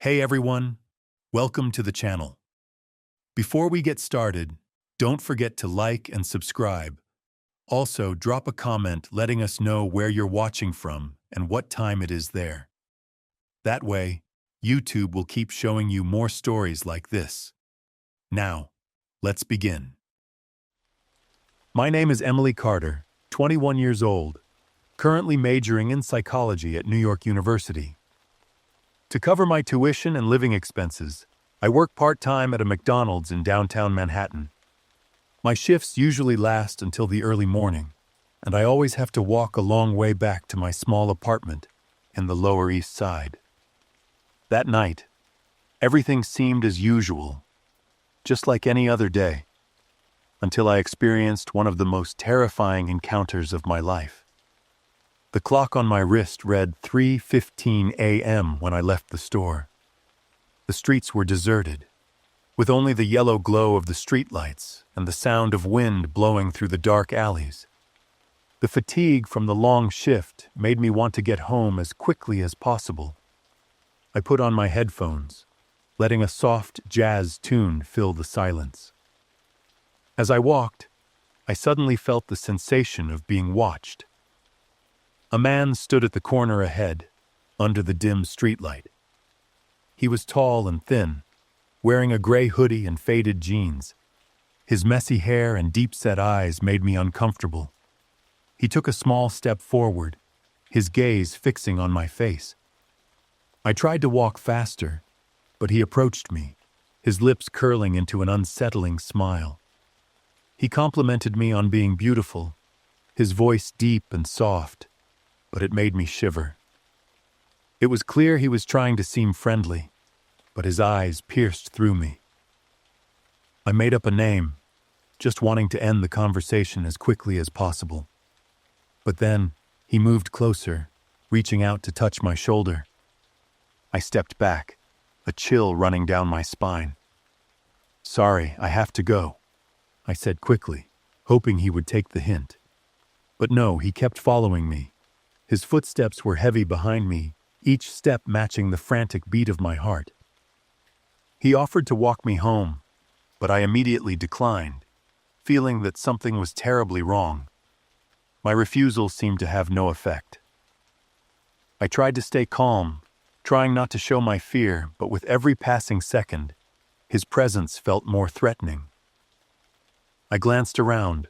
Hey everyone, welcome to the channel. Before we get started, don't forget to like and subscribe. Also, drop a comment letting us know where you're watching from and what time it is there. That way, YouTube will keep showing you more stories like this. Now, let's begin. My name is Emily Carter, 21 years old, currently majoring in psychology at New York University. To cover my tuition and living expenses, I work part-time at a McDonald's in downtown Manhattan. My shifts usually last until the early morning, and I always have to walk a long way back to my small apartment in the Lower East Side. That night, everything seemed as usual, just like any other day, until I experienced one of the most terrifying encounters of my life. The clock on my wrist read 3:15 a.m. when I left the store. The streets were deserted, with only the yellow glow of the streetlights and the sound of wind blowing through the dark alleys. The fatigue from the long shift made me want to get home as quickly as possible. I put on my headphones, letting a soft jazz tune fill the silence. As I walked, I suddenly felt the sensation of being watched. A man stood at the corner ahead, under the dim streetlight. He was tall and thin, wearing a gray hoodie and faded jeans. His messy hair and deep-set eyes made me uncomfortable. He took a small step forward, his gaze fixing on my face. I tried to walk faster, but he approached me, his lips curling into an unsettling smile. He complimented me on being beautiful, his voice deep and soft, but it made me shiver. It was clear he was trying to seem friendly, but his eyes pierced through me. I made up a name, just wanting to end the conversation as quickly as possible. But then, he moved closer, reaching out to touch my shoulder. I stepped back, a chill running down my spine. "Sorry, I have to go," I said quickly, hoping he would take the hint. But no, he kept following me. His footsteps were heavy behind me, each step matching the frantic beat of my heart. He offered to walk me home, but I immediately declined, feeling that something was terribly wrong. My refusal seemed to have no effect. I tried to stay calm, trying not to show my fear, but with every passing second, his presence felt more threatening. I glanced around,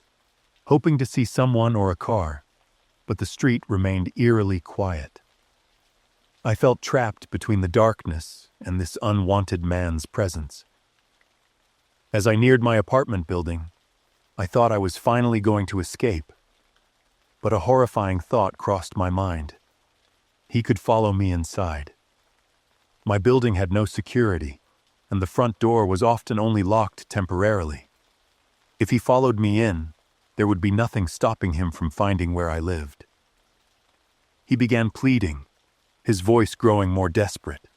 hoping to see someone or a car, but the street remained eerily quiet. I felt trapped between the darkness and this unwanted man's presence. As I neared my apartment building, I thought I was finally going to escape, but a horrifying thought crossed my mind. He could follow me inside. My building had no security, and the front door was often only locked temporarily. If he followed me in, there would be nothing stopping him from finding where I lived. He began pleading, his voice growing more desperate.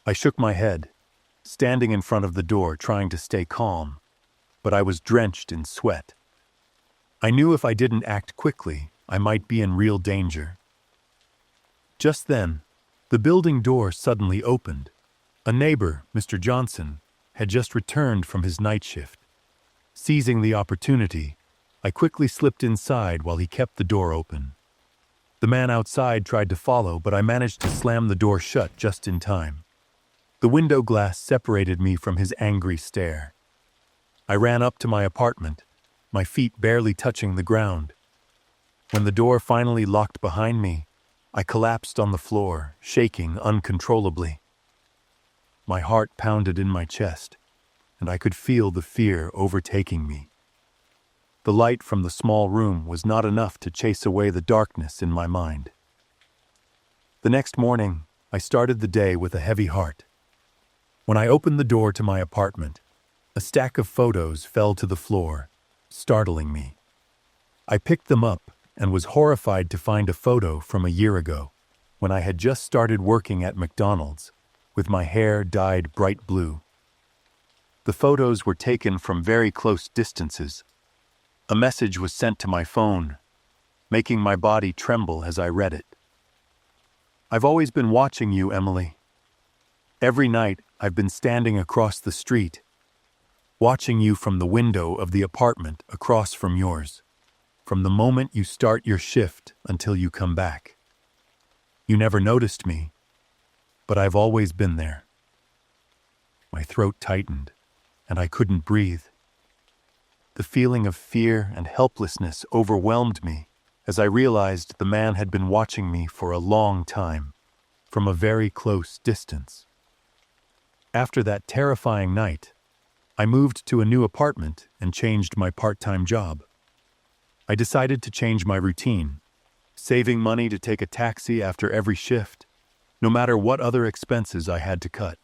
I shook my head, standing in front of the door trying to stay calm, but I was drenched in sweat. I knew if I didn't act quickly, I might be in real danger. Just then, the building door suddenly opened. A neighbor, Mr. Johnson, had just returned from his night shift. Seizing the opportunity, I quickly slipped inside while he kept the door open. The man outside tried to follow, but I managed to slam the door shut just in time. The window glass separated me from his angry stare. I ran up to my apartment, my feet barely touching the ground. When the door finally locked behind me, I collapsed on the floor, shaking uncontrollably. My heart pounded in my chest, and I could feel the fear overtaking me. The light from the small room was not enough to chase away the darkness in my mind. The next morning, I started the day with a heavy heart. When I opened the door to my apartment, a stack of photos fell to the floor, startling me. I picked them up and was horrified to find a photo from a year ago, when I had just started working at McDonald's, with my hair dyed bright blue. The photos were taken from very close distances. A message was sent to my phone, making my body tremble as I read it. "I've always been watching you, Emily. Every night, I've been standing across the street, watching you from the window of the apartment across from yours, from the moment you start your shift until you come back. You never noticed me, but I've always been there. My throat tightened, and I couldn't breathe. The feeling of fear and helplessness overwhelmed me as I realized the man had been watching me for a long time, from a very close distance. After that terrifying night, I moved to a new apartment and changed my part-time job. I decided to change my routine, saving money to take a taxi after every shift, no matter what other expenses I had to cut.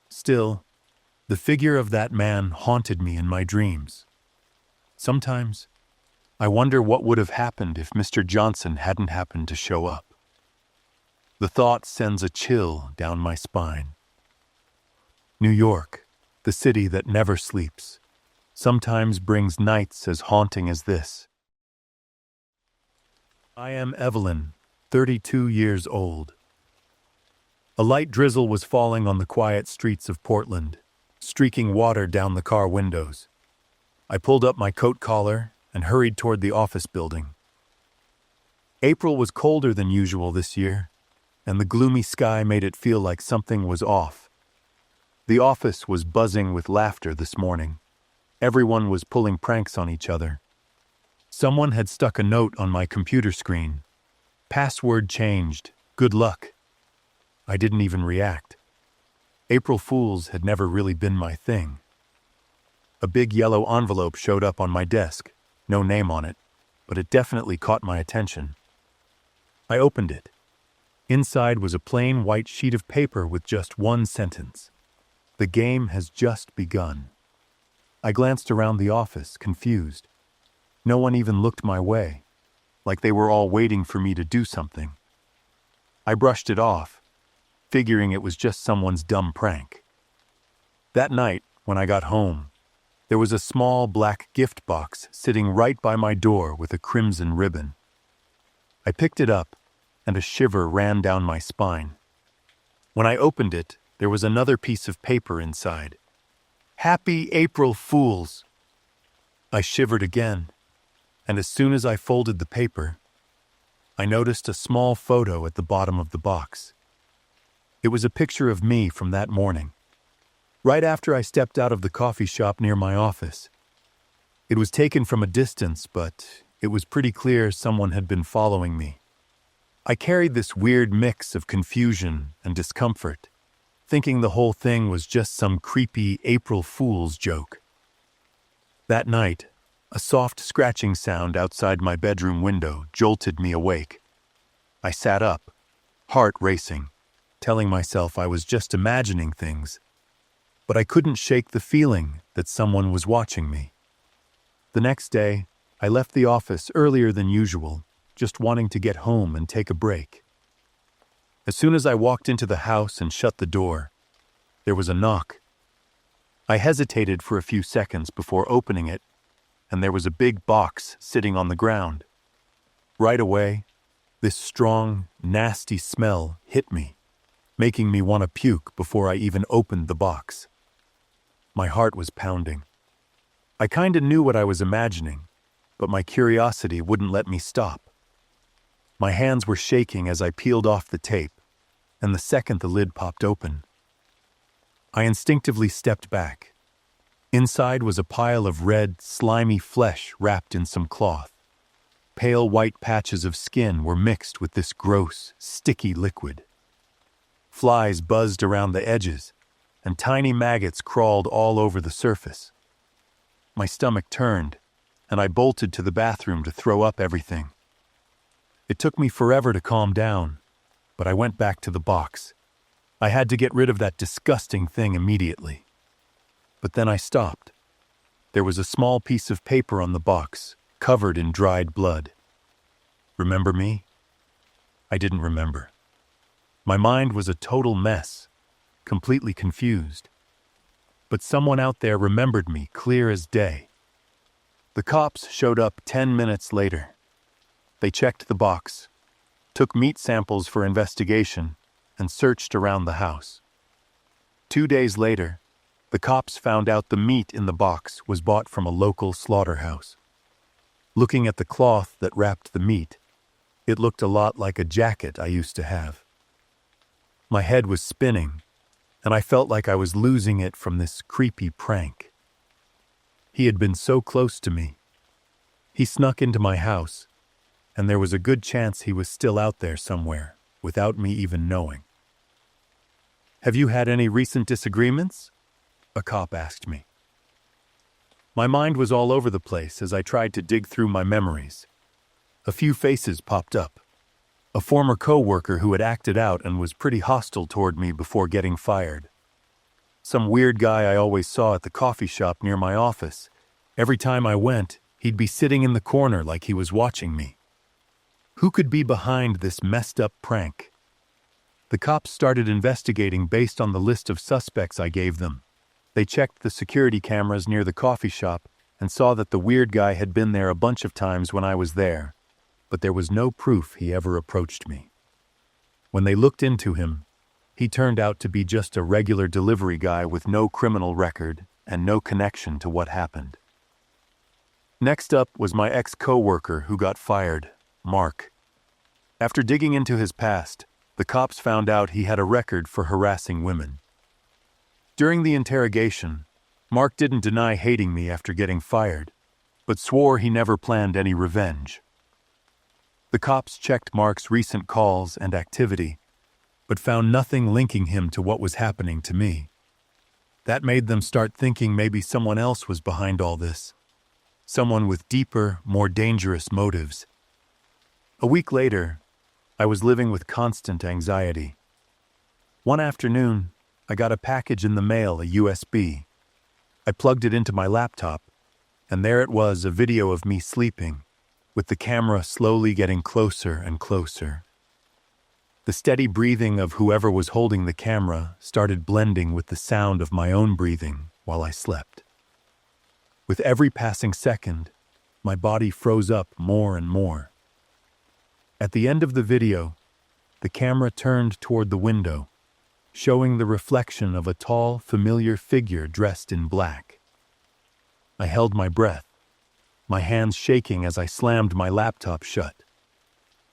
Still, the figure of that man haunted me in my dreams. Sometimes, I wonder what would have happened if Mr. Johnson hadn't happened to show up. The thought sends a chill down my spine. New York, the city that never sleeps, sometimes brings nights as haunting as this. I am Evelyn, 32 years old. A light drizzle was falling on the quiet streets of Portland, streaking water down the car windows. I pulled up my coat collar and hurried toward the office building. April was colder than usual this year, and the gloomy sky made it feel like something was off. The office was buzzing with laughter this morning. Everyone was pulling pranks on each other. Someone had stuck a note on my computer screen. Password changed. Good luck. I didn't even react. April Fools had never really been my thing. A big yellow envelope showed up on my desk. No name on it, but it definitely caught my attention. I opened it. Inside was a plain white sheet of paper with just one sentence. The game has just begun. I glanced around the office, confused. No one even looked my way, like they were all waiting for me to do something. I brushed it off, figuring it was just someone's dumb prank. That night, when I got home, there was a small black gift box sitting right by my door with a crimson ribbon. I picked it up, and a shiver ran down my spine. When I opened it, there was another piece of paper inside. Happy April Fools! I shivered again, and as soon as I folded the paper, I noticed a small photo at the bottom of the box. It was a picture of me from that morning, right after I stepped out of the coffee shop near my office. It was taken from a distance, but it was pretty clear someone had been following me. I carried this weird mix of confusion and discomfort, thinking the whole thing was just some creepy April Fool's joke. That night, a soft scratching sound outside my bedroom window jolted me awake. I sat up, heart racing, telling myself I was just imagining things, but I couldn't shake the feeling that someone was watching me. The next day, I left the office earlier than usual, just wanting to get home and take a break. As soon as I walked into the house and shut the door, there was a knock. I hesitated for a few seconds before opening it, and there was a big box sitting on the ground. Right away, this strong, nasty smell hit me, making me want to puke before I even opened the box. My heart was pounding. I kinda knew what I was imagining, but my curiosity wouldn't let me stop. My hands were shaking as I peeled off the tape, and the second the lid popped open, I instinctively stepped back. Inside was a pile of red, slimy flesh wrapped in some cloth. Pale white patches of skin were mixed with this gross, sticky liquid. Flies buzzed around the edges, and tiny maggots crawled all over the surface. My stomach turned, and I bolted to the bathroom to throw up everything. It took me forever to calm down, but I went back to the box. I had to get rid of that disgusting thing immediately. But then I stopped. There was a small piece of paper on the box, covered in dried blood. Remember me? I didn't remember. My mind was a total mess, completely confused. But someone out there remembered me clear as day. The cops showed up 10 minutes later. They checked the box, took meat samples for investigation, and searched around the house. 2 days later, the cops found out the meat in the box was bought from a local slaughterhouse. Looking at the cloth that wrapped the meat, it looked a lot like a jacket I used to have. My head was spinning, and I felt like I was losing it from this creepy prank. He had been so close to me. He snuck into my house, and there was a good chance he was still out there somewhere, without me even knowing. "Have you had any recent disagreements?" a cop asked me. My mind was all over the place as I tried to dig through my memories. A few faces popped up. A former co-worker who had acted out and was pretty hostile toward me before getting fired. Some weird guy I always saw at the coffee shop near my office. Every time I went, he'd be sitting in the corner like he was watching me. Who could be behind this messed up prank? The cops started investigating based on the list of suspects I gave them. They checked the security cameras near the coffee shop and saw that the weird guy had been there a bunch of times when I was there, but there was no proof he ever approached me. When they looked into him, he turned out to be just a regular delivery guy with no criminal record and no connection to what happened. Next up was my ex-co-worker who got fired, Mark. After digging into his past, the cops found out he had a record for harassing women. During the interrogation, Mark didn't deny hating me after getting fired, but swore he never planned any revenge. The cops checked Mark's recent calls and activity, but found nothing linking him to what was happening to me. That made them start thinking maybe someone else was behind all this. Someone with deeper, more dangerous motives. A week later, I was living with constant anxiety. One afternoon, I got a package in the mail, a USB. I plugged it into my laptop, and there it was, a video of me sleeping, with the camera slowly getting closer and closer. The steady breathing of whoever was holding the camera started blending with the sound of my own breathing while I slept. With every passing second, my body froze up more and more. At the end of the video, the camera turned toward the window, showing the reflection of a tall, familiar figure dressed in black. I held my breath, my hands shaking as I slammed my laptop shut.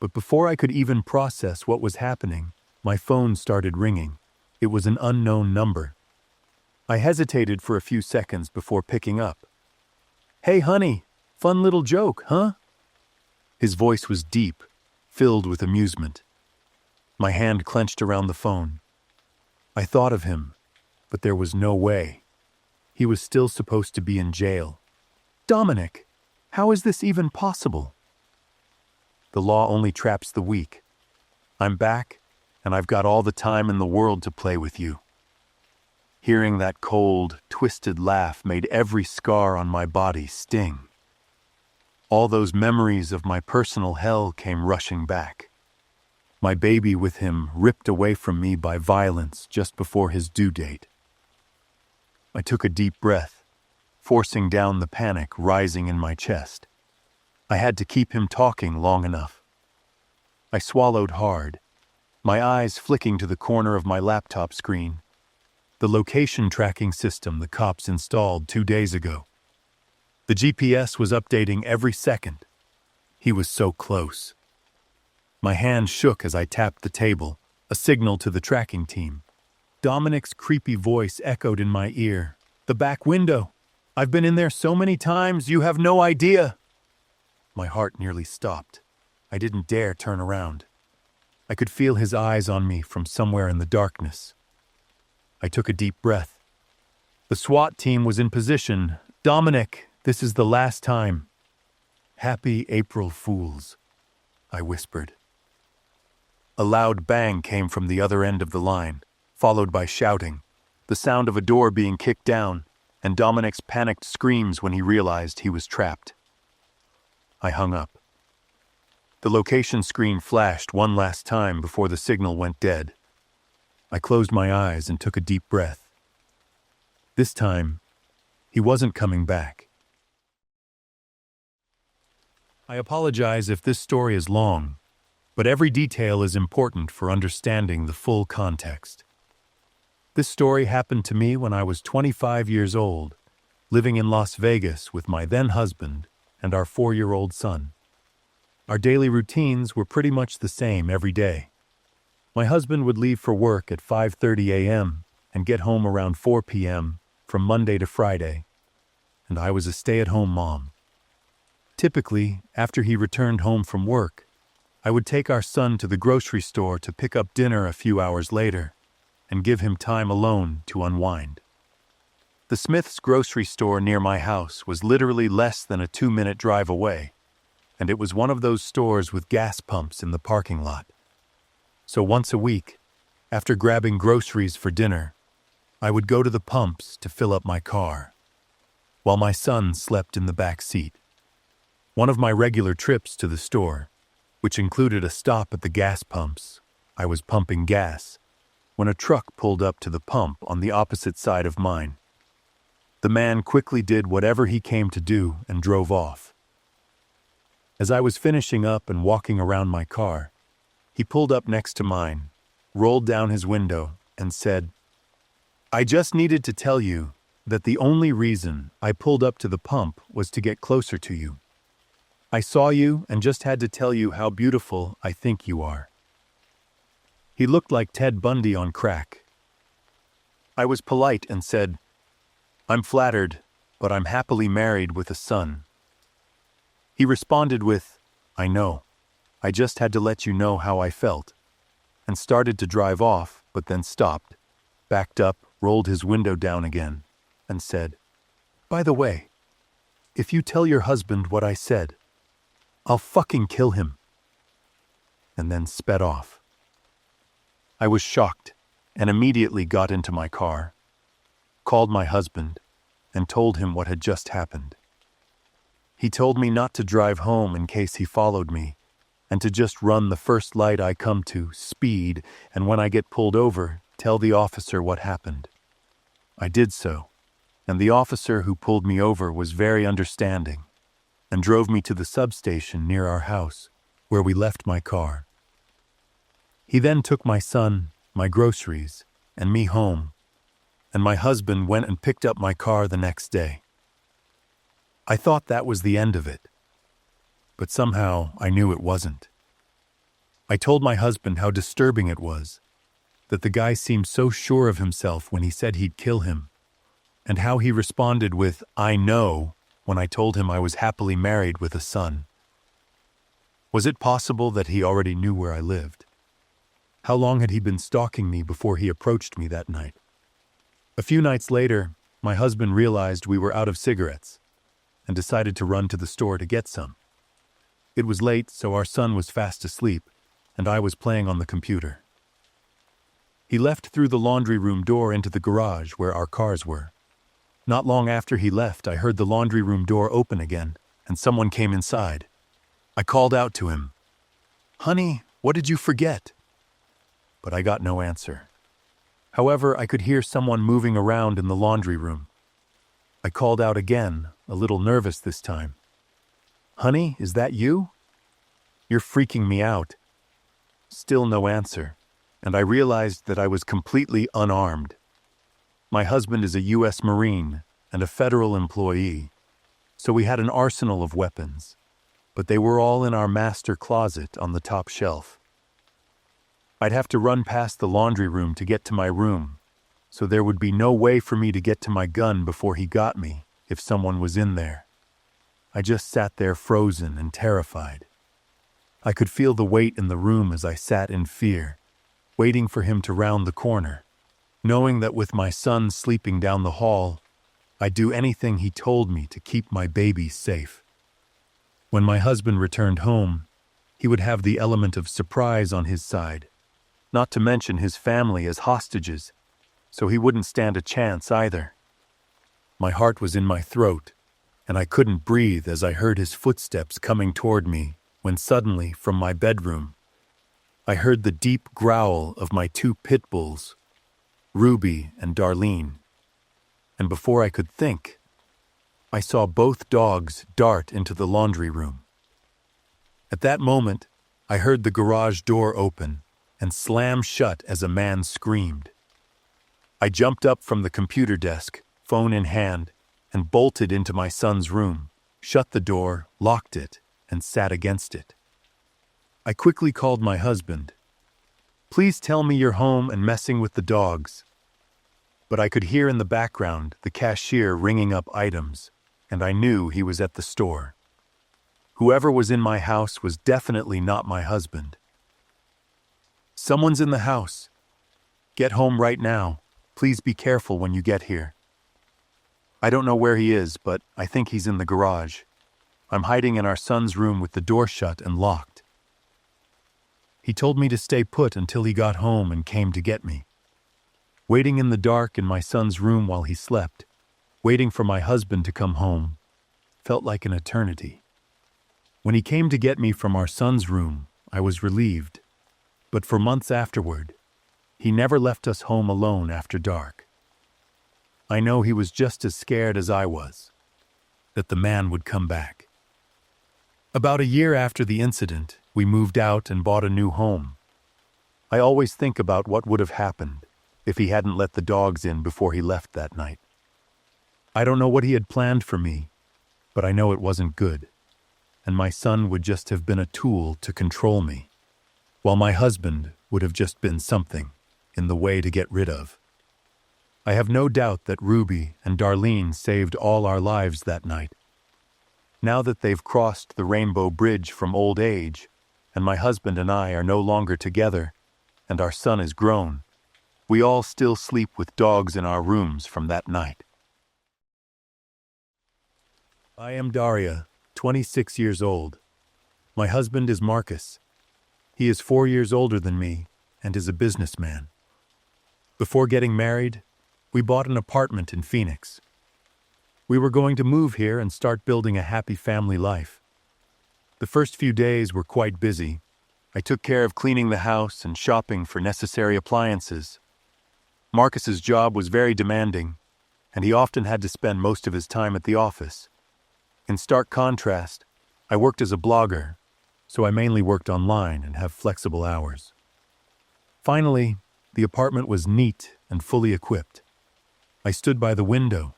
But before I could even process what was happening, my phone started ringing. It was an unknown number. I hesitated for a few seconds before picking up. "Hey, honey, fun little joke, huh?" His voice was deep, filled with amusement. My hand clenched around the phone. I thought of him, but there was no way. He was still supposed to be in jail. "Dominic, how is this even possible?" "The law only traps the weak. I'm back, and I've got all the time in the world to play with you." Hearing that cold, twisted laugh made every scar on my body sting. All those memories of my personal hell came rushing back. My baby with him ripped away from me by violence just before his due date. I took a deep breath, forcing down the panic rising in my chest. I had to keep him talking long enough. I swallowed hard, my eyes flicking to the corner of my laptop screen, the location tracking system the cops installed 2 days ago. The GPS was updating every second. He was so close. My hand shook as I tapped the table, a signal to the tracking team. Dominic's creepy voice echoed in my ear. "The back window. I've been in there so many times, you have no idea." My heart nearly stopped. I didn't dare turn around. I could feel his eyes on me from somewhere in the darkness. I took a deep breath. The SWAT team was in position. "Dominic, this is the last time." "Happy April Fools," I whispered. A loud bang came from the other end of the line, followed by shouting, the sound of a door being kicked down, and Dominic's panicked screams when he realized he was trapped. I hung up. The location screen flashed one last time before the signal went dead. I closed my eyes and took a deep breath. This time, he wasn't coming back. I apologize if this story is long, but every detail is important for understanding the full context. This story happened to me when I was 25 years old, living in Las Vegas with my then-husband and our 4-year-old son. Our daily routines were pretty much the same every day. My husband would leave for work at 5:30 a.m. and get home around 4 p.m. from Monday to Friday, and I was a stay-at-home mom. Typically, after he returned home from work, I would take our son to the grocery store to pick up dinner a few hours later and give him time alone to unwind. The Smith's grocery store near my house was literally less than a 2-minute drive away, and it was one of those stores with gas pumps in the parking lot. So once a week, after grabbing groceries for dinner, I would go to the pumps to fill up my car, while my son slept in the back seat. One of my regular trips to the store, which included a stop at the gas pumps, I was pumping gas, when a truck pulled up to the pump on the opposite side of mine. The man quickly did whatever he came to do and drove off. As I was finishing up and walking around my car, he pulled up next to mine, rolled down his window, and said, "I just needed to tell you that the only reason I pulled up to the pump was to get closer to you. I saw you and just had to tell you how beautiful I think you are." He looked like Ted Bundy on crack. I was polite and said, "I'm flattered, but I'm happily married with a son." He responded with, "I know. I just had to let you know how I felt," and started to drive off, but then stopped, backed up, rolled his window down again, and said, "By the way, if you tell your husband what I said, I'll fucking kill him," and then sped off. I was shocked and immediately got into my car, called my husband, and told him what had just happened. He told me not to drive home in case he followed me, and to just run the first light I come to, speed, and when I get pulled over, tell the officer what happened. I did so, and the officer who pulled me over was very understanding and drove me to the substation near our house, where we left my car. He then took my son, my groceries, and me home, and my husband went and picked up my car the next day. I thought that was the end of it, but somehow I knew it wasn't. I told my husband how disturbing it was, that the guy seemed so sure of himself when he said he'd kill him, and how he responded with, "I know," when I told him I was happily married with a son. Was it possible that he already knew where I lived? How long had he been stalking me before he approached me that night? A few nights later, my husband realized we were out of cigarettes and decided to run to the store to get some. It was late, so our son was fast asleep, and I was playing on the computer. He left through the laundry room door into the garage where our cars were. Not long after he left, I heard the laundry room door open again, and someone came inside. I called out to him, "Honey, what did you forget?" But I got no answer. However, I could hear someone moving around in the laundry room. I called out again, a little nervous this time. "Honey, is that you? You're freaking me out." Still no answer, and I realized that I was completely unarmed. My husband is a U.S. Marine and a federal employee, so we had an arsenal of weapons, but they were all in our master closet on the top shelf. I'd have to run past the laundry room to get to my room, so there would be no way for me to get to my gun before he got me if someone was in there. I just sat there frozen and terrified. I could feel the weight in the room as I sat in fear, waiting for him to round the corner, knowing that with my son sleeping down the hall, I'd do anything he told me to keep my baby safe. When my husband returned home, he would have the element of surprise on his side, not to mention his family as hostages, so he wouldn't stand a chance either. My heart was in my throat, and I couldn't breathe as I heard his footsteps coming toward me when suddenly, from my bedroom, I heard the deep growl of my 2 pit bulls, Ruby and Darlene. And before I could think, I saw both dogs dart into the laundry room. At that moment, I heard the garage door open and slam shut as a man screamed. I jumped up from the computer desk, phone in hand, and bolted into my son's room, shut the door, locked it, and sat against it. I quickly called my husband. "Please tell me you're home and messing with the dogs." But I could hear in the background the cashier ringing up items, and I knew he was at the store. Whoever was in my house was definitely not my husband. "Someone's in the house. Get home right now. Please be careful when you get here." I don't know where he is, but I think he's in the garage. I'm hiding in our son's room with the door shut and locked. He told me to stay put until he got home and came to get me. Waiting in the dark in my son's room while he slept, waiting for my husband to come home, felt like an eternity. When he came to get me from our son's room, I was relieved. But for months afterward, he never left us home alone after dark. I know he was just as scared as I was, that the man would come back. About a year after the incident, we moved out and bought a new home. I always think about what would have happened if he hadn't let the dogs in before he left that night. I don't know what he had planned for me, but I know it wasn't good, and my son would just have been a tool to control me, while my husband would have just been something in the way to get rid of. I have no doubt that Ruby and Darlene saved all our lives that night. Now that they've crossed the rainbow bridge from old age, and my husband and I are no longer together, and our son is grown, we all still sleep with dogs in our rooms from that night. I am Daria, 26 years old. My husband is Marcus. He is 4 years older than me and is a businessman. Before getting married, we bought an apartment in Phoenix. We were going to move here and start building a happy family life. The first few days were quite busy. I took care of cleaning the house and shopping for necessary appliances. Marcus's job was very demanding, and he often had to spend most of his time at the office. In stark contrast, I worked as a blogger, so I mainly worked online and have flexible hours. Finally, the apartment was neat and fully equipped. I stood by the window,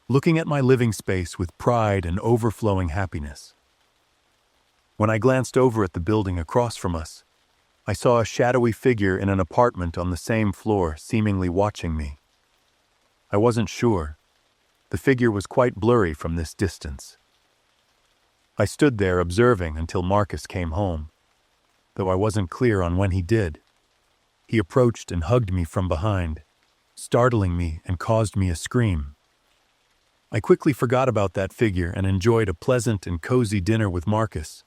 looking at my living space with pride and overflowing happiness. When I glanced over at the building across from us, I saw a shadowy figure in an apartment on the same floor seemingly watching me. I wasn't sure. The figure was quite blurry from this distance. I stood there observing until Marcus came home, though I wasn't clear on when he did. He approached and hugged me from behind, startling me and caused me a scream. I quickly forgot about that figure and enjoyed a pleasant and cozy dinner with Marcus.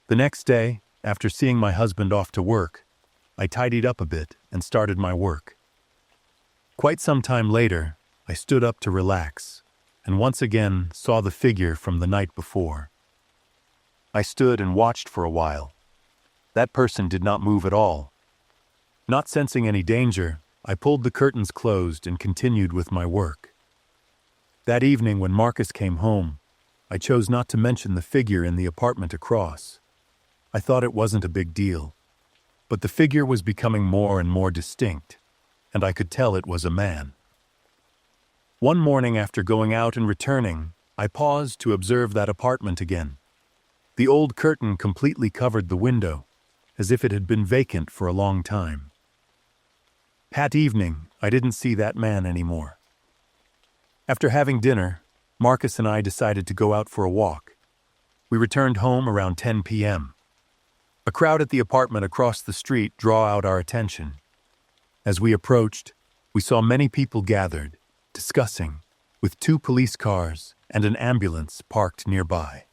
The next day, after seeing my husband off to work, I tidied up a bit and started my work. Quite some time later, I stood up to relax and once again saw the figure from the night before. I stood and watched for a while. That person did not move at all. Not sensing any danger, I pulled the curtains closed and continued with my work. That evening when Marcus came home, I chose not to mention the figure in the apartment across. I thought it wasn't a big deal, but the figure was becoming more and more distinct, and I could tell it was a man. One morning after going out and returning, I paused to observe that apartment again. The old curtain completely covered the window, as if it had been vacant for a long time. That evening, I didn't see that man anymore. After having dinner, Marcus and I decided to go out for a walk. We returned home around 10 p.m. A crowd at the apartment across the street drew out our attention. As we approached, we saw many people gathered, discussing, with 2 police cars and an ambulance parked nearby.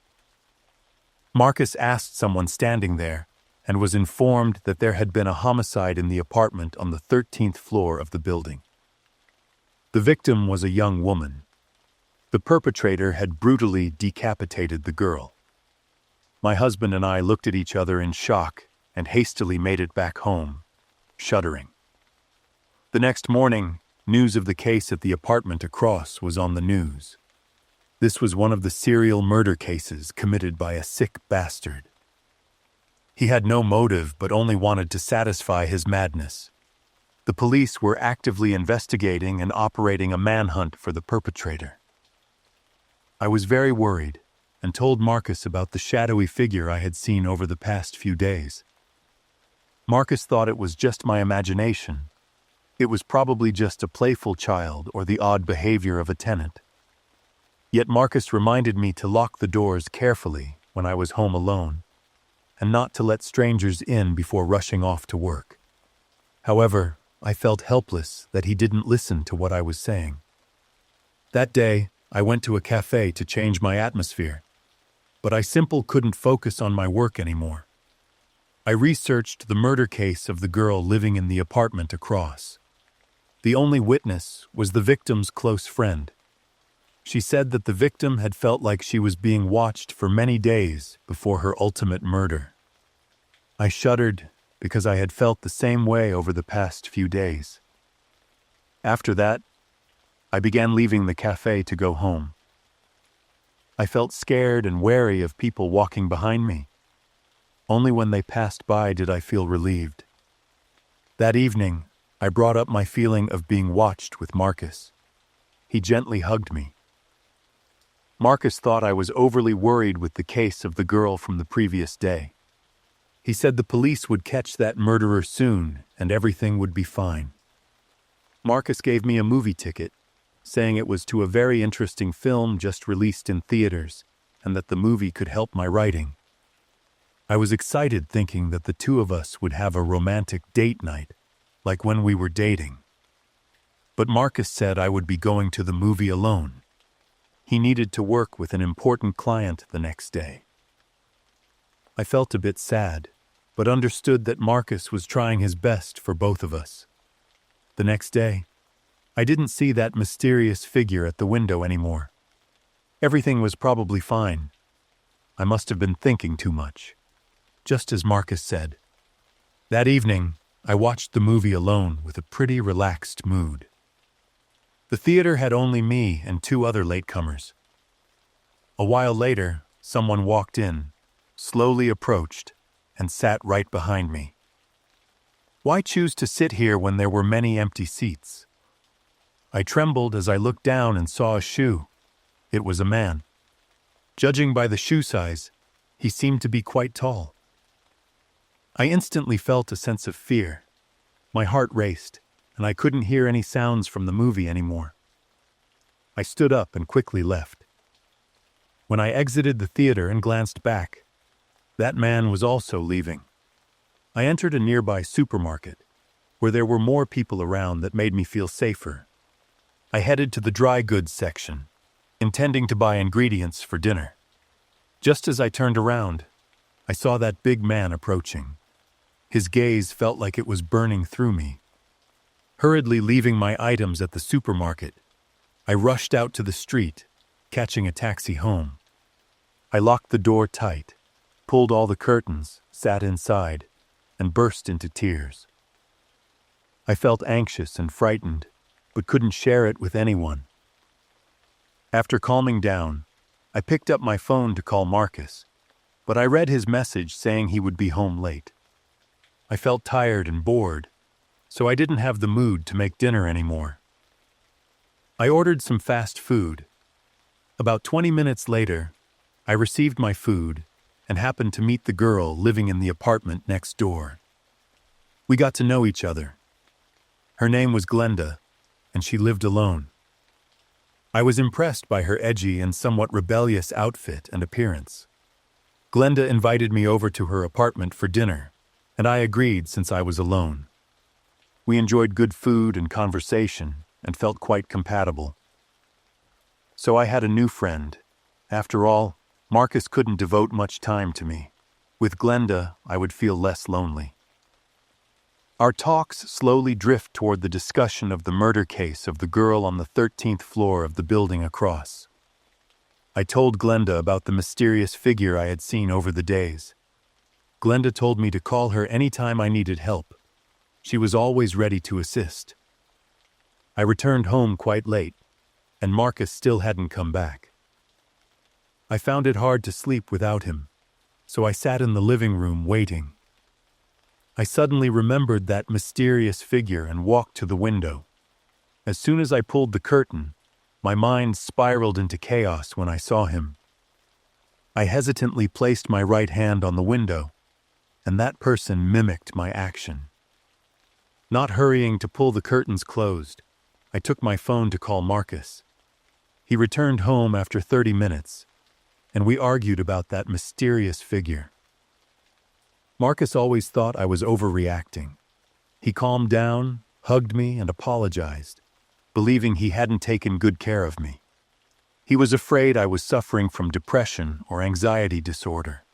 Marcus asked someone standing there and was informed that there had been a homicide in the apartment on the 13th floor of the building. The victim was a young woman. The perpetrator had brutally decapitated the girl. My husband and I looked at each other in shock and hastily made it back home, shuddering. The next morning, news of the case at the apartment across was on the news. This was one of the serial murder cases committed by a sick bastard. He had no motive but only wanted to satisfy his madness. The police were actively investigating and operating a manhunt for the perpetrator. I was very worried and told Marcus about the shadowy figure I had seen over the past few days. Marcus thought it was just my imagination. It was probably just a playful child or the odd behavior of a tenant. Yet Marcus reminded me to lock the doors carefully when I was home alone, and not to let strangers in before rushing off to work. However, I felt helpless that he didn't listen to what I was saying. That day, I went to a cafe to change my atmosphere, but I simply couldn't focus on my work anymore. I researched the murder case of the girl living in the apartment across. The only witness was the victim's close friend. She said that the victim had felt like she was being watched for many days before her ultimate murder. I shuddered because I had felt the same way over the past few days. After that, I began leaving the cafe to go home. I felt scared and wary of people walking behind me. Only when they passed by did I feel relieved. That evening, I brought up my feeling of being watched with Marcus. He gently hugged me. Marcus thought I was overly worried with the case of the girl from the previous day. He said the police would catch that murderer soon and everything would be fine. Marcus gave me a movie ticket, saying it was to a very interesting film just released in theaters and that the movie could help my writing. I was excited thinking that the two of us would have a romantic date night, like when we were dating. But Marcus said I would be going to the movie alone. He needed to work with an important client the next day. I felt a bit sad, but understood that Marcus was trying his best for both of us. The next day, I didn't see that mysterious figure at the window anymore. Everything was probably fine. I must have been thinking too much, just as Marcus said. That evening, I watched the movie alone with a pretty relaxed mood. The theater had only me and two other latecomers. A while later, someone walked in, slowly approached, and sat right behind me. Why choose to sit here when there were many empty seats? I trembled as I looked down and saw a shoe. It was a man. Judging by the shoe size, he seemed to be quite tall. I instantly felt a sense of fear. My heart raced, and I couldn't hear any sounds from the movie anymore. I stood up and quickly left. When I exited the theater and glanced back, that man was also leaving. I entered a nearby supermarket, where there were more people around that made me feel safer. I headed to the dry goods section, intending to buy ingredients for dinner. Just as I turned around, I saw that big man approaching. His gaze felt like it was burning through me. Hurriedly leaving my items at the supermarket, I rushed out to the street, catching a taxi home. I locked the door tight, pulled all the curtains, sat inside, and burst into tears. I felt anxious and frightened, but couldn't share it with anyone. After calming down, I picked up my phone to call Marcus, but I read his message saying he would be home late. I felt tired and bored, so I didn't have the mood to make dinner anymore. I ordered some fast food. About 20 minutes later, I received my food and happened to meet the girl living in the apartment next door. We got to know each other. Her name was Glenda, and she lived alone. I was impressed by her edgy and somewhat rebellious outfit and appearance. Glenda invited me over to her apartment for dinner, and I agreed since I was alone. We enjoyed good food and conversation and felt quite compatible. So I had a new friend. After all, Marcus couldn't devote much time to me. With Glenda, I would feel less lonely. Our talks slowly drift toward the discussion of the murder case of the girl on the 13th floor of the building across. I told Glenda about the mysterious figure I had seen over the days. Glenda told me to call her anytime I needed help. She was always ready to assist. I returned home quite late, and Marcus still hadn't come back. I found it hard to sleep without him, so I sat in the living room waiting. I suddenly remembered that mysterious figure and walked to the window. As soon as I pulled the curtain, my mind spiraled into chaos when I saw him. I hesitantly placed my right hand on the window, and that person mimicked my action. Not hurrying to pull the curtains closed, I took my phone to call Marcus. He returned home after 30 minutes, and we argued about that mysterious figure. Marcus always thought I was overreacting. He calmed down, hugged me, and apologized, believing he hadn't taken good care of me. He was afraid I was suffering from depression or anxiety disorder.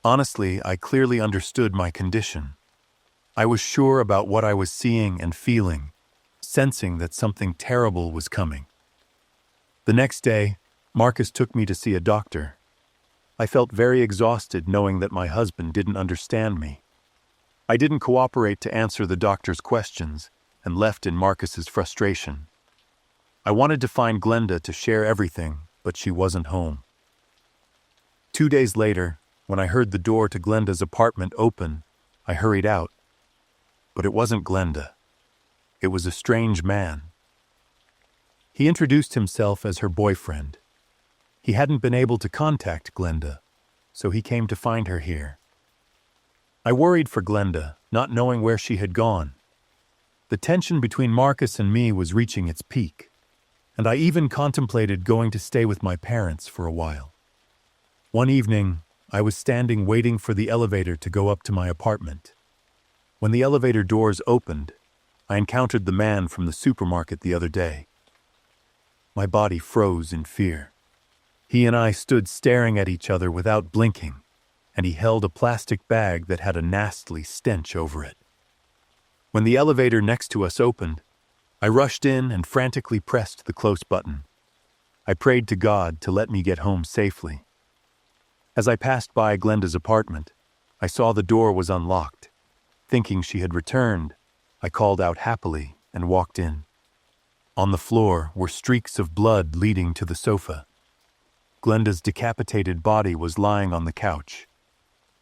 Honestly, I clearly understood my condition. I was sure about what I was seeing and feeling, sensing that something terrible was coming. The next day, Marcus took me to see a doctor. I felt very exhausted knowing that my husband didn't understand me. I didn't cooperate to answer the doctor's questions and left in Marcus's frustration. I wanted to find Glenda to share everything, but she wasn't home. 2 days later, when I heard the door to Glenda's apartment open, I hurried out. But it wasn't Glenda. It was a strange man. He introduced himself as her boyfriend. He hadn't been able to contact Glenda, so he came to find her here. I worried for Glenda, not knowing where she had gone. The tension between Marcus and me was reaching its peak, and I even contemplated going to stay with my parents for a while. One evening, I was standing waiting for the elevator to go up to my apartment. When the elevator doors opened, I encountered the man from the supermarket the other day. My body froze in fear. He and I stood staring at each other without blinking, and he held a plastic bag that had a nasty stench over it. When the elevator next to us opened, I rushed in and frantically pressed the close button. I prayed to God to let me get home safely. As I passed by Glenda's apartment, I saw the door was unlocked. Thinking she had returned, I called out happily and walked in. On the floor were streaks of blood leading to the sofa. Glenda's decapitated body was lying on the couch.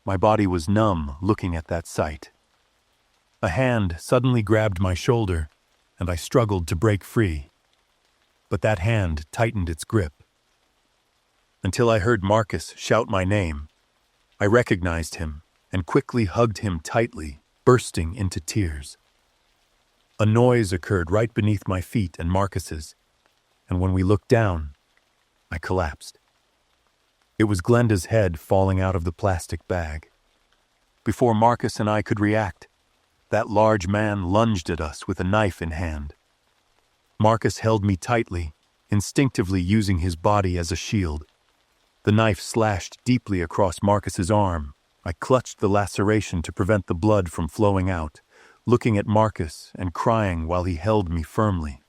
My body was numb looking at that sight. A hand suddenly grabbed my shoulder, and I struggled to break free. But that hand tightened its grip. Until I heard Marcus shout my name, I recognized him and quickly hugged him tightly, bursting into tears. A noise occurred right beneath my feet and Marcus's, and when we looked down, I collapsed. It was Glenda's head falling out of the plastic bag. Before Marcus and I could react, that large man lunged at us with a knife in hand. Marcus held me tightly, instinctively using his body as a shield. The knife slashed deeply across Marcus's arm. I clutched the laceration to prevent the blood from flowing out, looking at Marcus and crying while he held me firmly.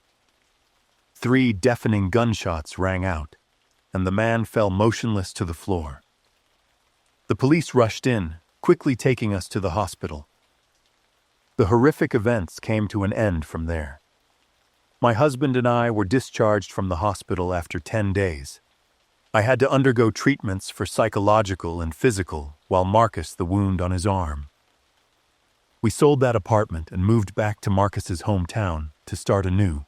3 deafening gunshots rang out, and the man fell motionless to the floor. The police rushed in, quickly taking us to the hospital. The horrific events came to an end from there. My husband and I were discharged from the hospital after 10 days. I had to undergo treatments for psychological and physical, while Marcus the wound on his arm. We sold that apartment and moved back to Marcus's hometown to start anew.